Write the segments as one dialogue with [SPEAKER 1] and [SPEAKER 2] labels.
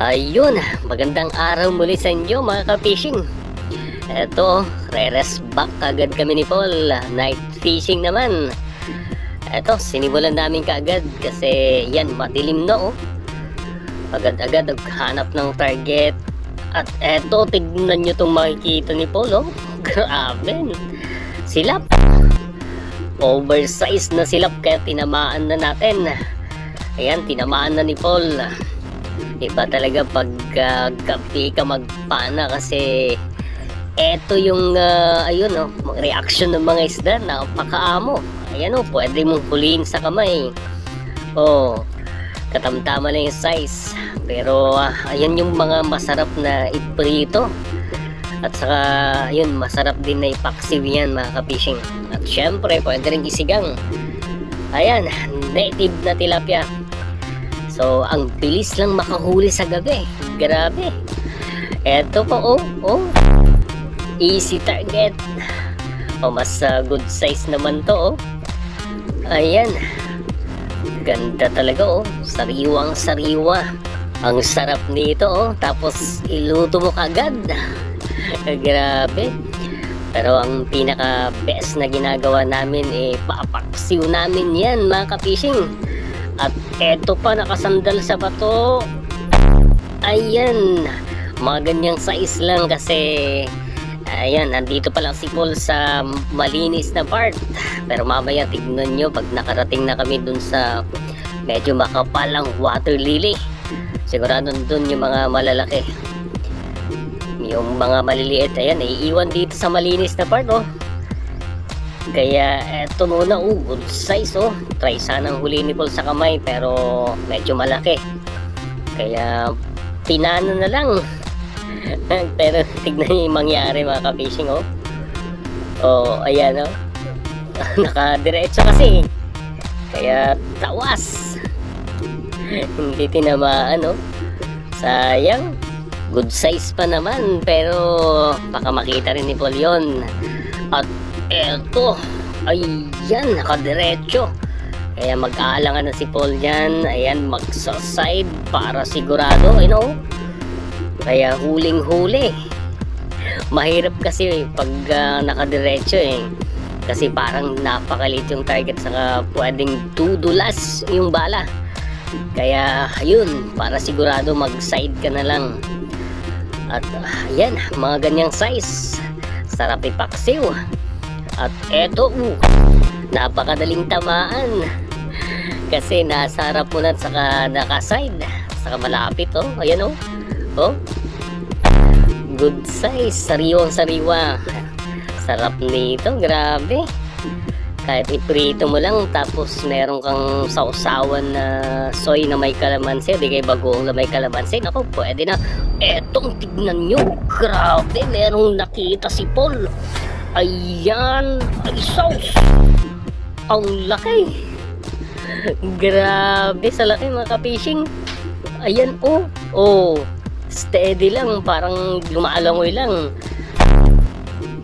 [SPEAKER 1] Ayun, magandang araw muli sa inyo mga ka-fishing. Eto, re-rest back agad kami ni Paul. Night fishing naman. Eto, sinimulan namin kaagad kasi yan, madilim na oh. Agad-agad naghanap ng target. At eto, tignan nyo itong makikita ni Paul oh. Grabe, silap. Oversized na silap kaya tinamaan na natin. Ayan, tinamaan na ni Paul. Iba talaga pag gabi ka magpana kasi eto yung ayun oh, reaction ng mga isda, napakaamo. Ayan oh, pwede mong huliin sa kamay. Oh, katamtama lang yung size. Pero ayan yung mga masarap na iprito. At saka ayun, masarap din na ipaksiw yan mga ka-fishing. At syempre pwede rin isigang. Ayan, native na tilapia. So, ang bilis lang makahuli sa gabi. Grabe. Eto pa, oh. Easy target. Oh, mas good size naman to, oh. Ayan. Ganda talaga, oh. Sariwang sariwa. Ang sarap nito, oh. Tapos, iluto mo kagad. Grabe. Pero ang pinaka best na ginagawa namin, papaksiw namin yan, mga ka-fishing. At eto pa, nakasandal sa bato. Ayan, mga ganyang size lang kasi ayan, nandito pa lang si Paul sa malinis na part. Pero mamaya tignan nyo pag nakarating na kami dun sa medyo makapalang water lily. Sigurado dun yung mga malalaki. Yung mga maliliit, ayan, iiwan dito sa malinis na part oh. Kaya eto muna, good size oh. Try sanang huli ni Paul sa kamay pero medyo malaki. Kaya pinano na lang. Pero tignan niyo yung mangyari mga ka-fishing oh. Oh, ayan oh. Nakadiretso kasi. Kaya tawas. Hindi tinamaan oh. Sayang. Good size pa naman pero baka makita rin ni Paul yun. At eto, ayan, nakadiretso. Kaya mag-aalangan na si Paul yan. Ayan, magsa-side para sigurado, you know. Kaya huling-huli. Mahirap kasi pag nakadiretso kasi parang napakalit yung target, saka pwedeng tudulas yung bala. Kaya ayun, para sigurado mag-side ka na lang. At ayan, mga ganyang size, sarap ipaksiw. At eto, napakadaling tamaan kasi nasa harap mo na at saka nakaside, saka malapit oh. Ayan oh. Oh, good size, sariwang sariwa. Sarap nito, grabe. Kahit iprito mo lang tapos meron kang sausawan na soy na may kalamansi, di kay bagoong na may kalamansi, naku, pwede na. Etong tignan nyo, grabe, merong nakita si Paul. Ayan, ay sauce. Ang laki. Grabe sa laki mga ka-fishing. Ayan oh. Oh, steady lang, parang lumaalangoy lang.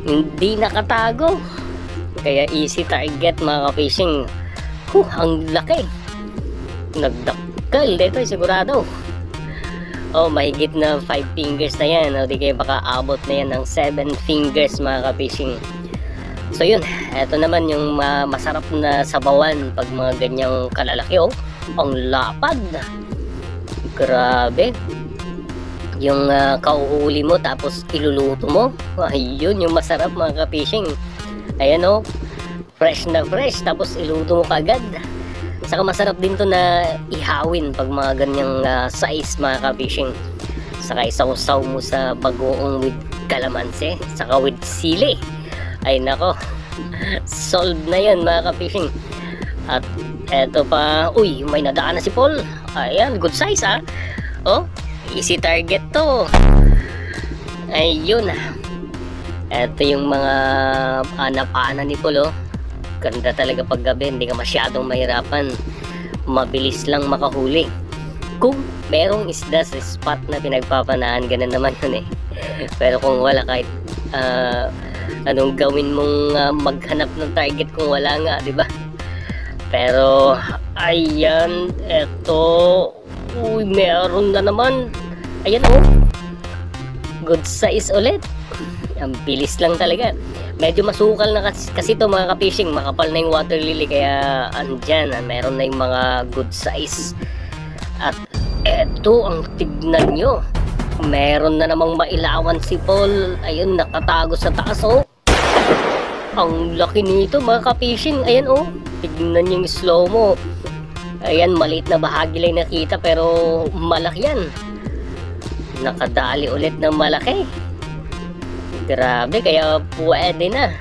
[SPEAKER 1] Hindi nakatago. Kaya easy target mga ka-fishing. Ang laki. Nagdakkel dito sigurado. Oh, mahigit na 5 fingers na yan. O di kaya baka abot na yan ng 7 fingers mga ka-fishing. So yun, eto naman yung masarap na sabawan pag mga ganyang kalalaki oh. Ang lapad. Grabe. Yung kauhuli mo tapos iluluto mo. Ayun yung masarap mga ka-fishing. Ayan oh, fresh na fresh tapos iluto mo kagad. Saka masarap din to na ihawin pag mga ganyang size mga ka-fishing. Saka isaw-saw mo sa bagoong with kalamansi, saka with sili. Ay nako, solve na yan mga ka-fishing. At eto pa, uy, may nadaan na si Paul. Ayan, good size ah. Oh, easy target to. Ayun. Eto yung mga ana-ana ni Paul oh. Ganda talaga pag gabi, hindi ka masyadong mahirapan. Mabilis lang makahuli. Kung merong isda sa spot na pinagpapanaan, ganun naman yun Pero kung wala, kahit anong gawin mong maghanap ng target kung wala nga, di ba? Pero Ayan, eto. Uy, meron na naman. Ayan oh. Good size ulit. Ang bilis lang talaga. Medyo masukal na kasi to mga ka-fishing. Makapal na yung water lily kaya andyan. Meron na yung mga good size. At eto ang tignan nyo. Meron na namang mailawan si Paul. Ayun, nakatago sa taas oh. Ang laki nito mga ka-fishing. Ayan oh. Tignan nyo yung slow mo. Ayan, maliit na bahagi lang nakita pero malaki yan. Nakadali ulit ng malaki. Grabe, kaya pwede na.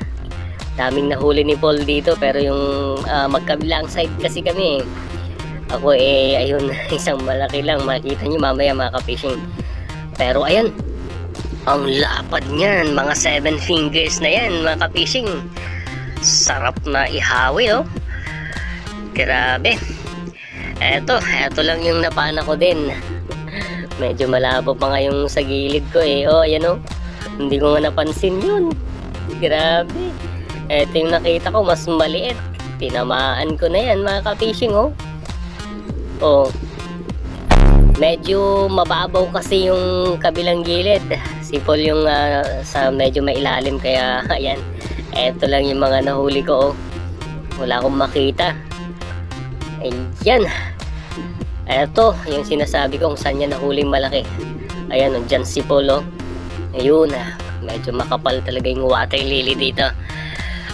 [SPEAKER 1] Daming nahuli ni Paul dito pero yung magkabilang side kasi kami. Ako ayun, isang malaki lang. Makikita nyo mamaya mga ka-fishing. Pero ayan, ang lapad niyan, mga 7 fingers na yan mga ka-fishing. Sarap na ihawi oh. Grabe. Eto lang yung napana ko din. Medyo malabo pa nga yung sa gilid ko Oh, ayan oh. Hindi ko nga napansin yun. Grabe. Eto yung nakita ko, mas maliit. Tinamaan ko na yan mga ka-fishing oh. Oh. Medyo mababaw kasi yung kabilang gilid. Si Paul yung sa medyo mailalim kaya ayan. Eto lang yung mga nahuli ko oh. Wala akong makita. Ayan. Eto yung sinasabi ko kung saan niya nahuling malaki. Ayan oh, dyan si Paul oh. Ayun, medyo makapal talaga yung water lily dito.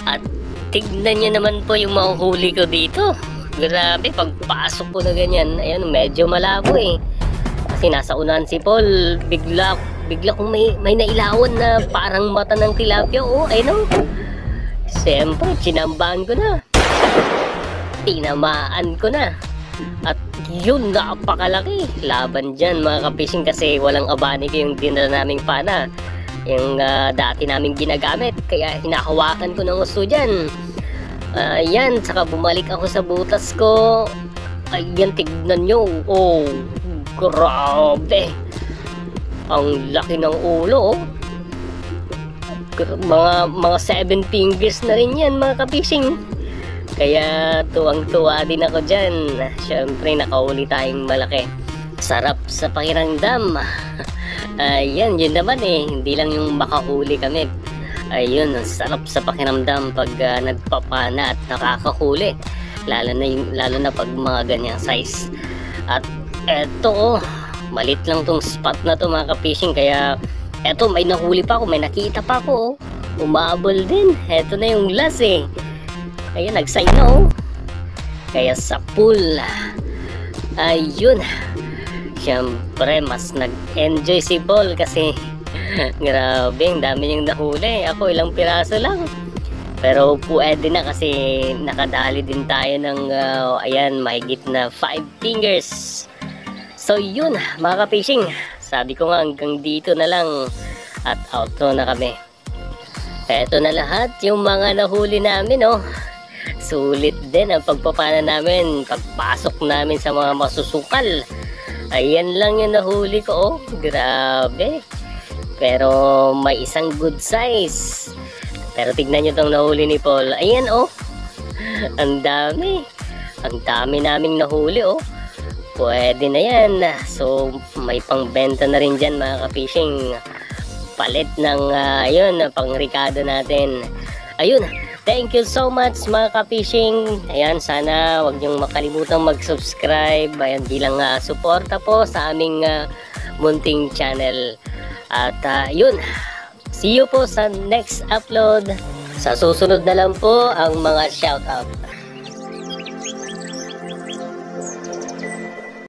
[SPEAKER 1] At tignan nyo naman po yung mahuhuli ko dito. Grabe, pagpasok ko na ganyan, ayan, medyo malabo Kasi nasa unahan si Paul, bigla kong may nailawan na parang mata ng tilapia. Oh, ayun oh. Siyempre, sinambahan ko na. Tinamaan ko na. At yun, napakalaki. Laban dyan mga ka-fishing kasi walang abanik yung dinala naming pana. Yung dati naming ginagamit. Kaya hinahawakan ko ng gusto dyan. Yan, saka bumalik ako sa butas ko. Ayan, tignan nyo. Oh, grabe. Ang laki ng ulo oh. Mga 7 fingers na rin yan mga ka-fishing. Kaya tuwang-tuwa din ako dyan. Siyempre nakauli tayong malaki. Sarap sa pakiramdam. Ayan, yun naman hindi lang yung makahuli kami. Ayun, sarap sa pakiramdam pag nagpapana at nakakahuli. Lalo na pag mga ganyang size. At eto malit lang tong spot na to mga ka-fishing. Kaya eto, may nahuli pa ako, may nakita pa ako umabol din. Eto na yung last Ayan, nag-sign na oh. Kaya sa pool. Ayun. Siyempre, mas nag-enjoy si Paul kasi grabe, ang dami niyang nahuli. Ako, ilang piraso lang. Pero pwede na kasi nakadali din tayo ng, ayan, mahigit na 5 fingers. So, yun, mga ka-fishing. Sabi ko nga, hanggang dito na lang. At outro na kami. Eto na lahat, yung mga nahuli namin, oh. Sulit din ang pagpapana namin, pagpasok namin sa mga masusukal. Ayan lang yung nahuli ko oh. Grabe. Pero may isang good size. Pero tignan nyo tong nahuli ni Paul. Ayan oh. Ang dami. Ang dami naming nahuli oh. Pwede na yan. So may pangbenta na rin dyan mga ka-fishing. Palit ng ayun, pang-ricado natin. Ayun. Thank you so much mga ka-fishing. Ayan, sana wag niyong makalimutang mag-subscribe. Ayan, bilang suporta po sa aming munting channel. At yun, see you po sa next upload. Sa susunod na lang po ang mga shoutout.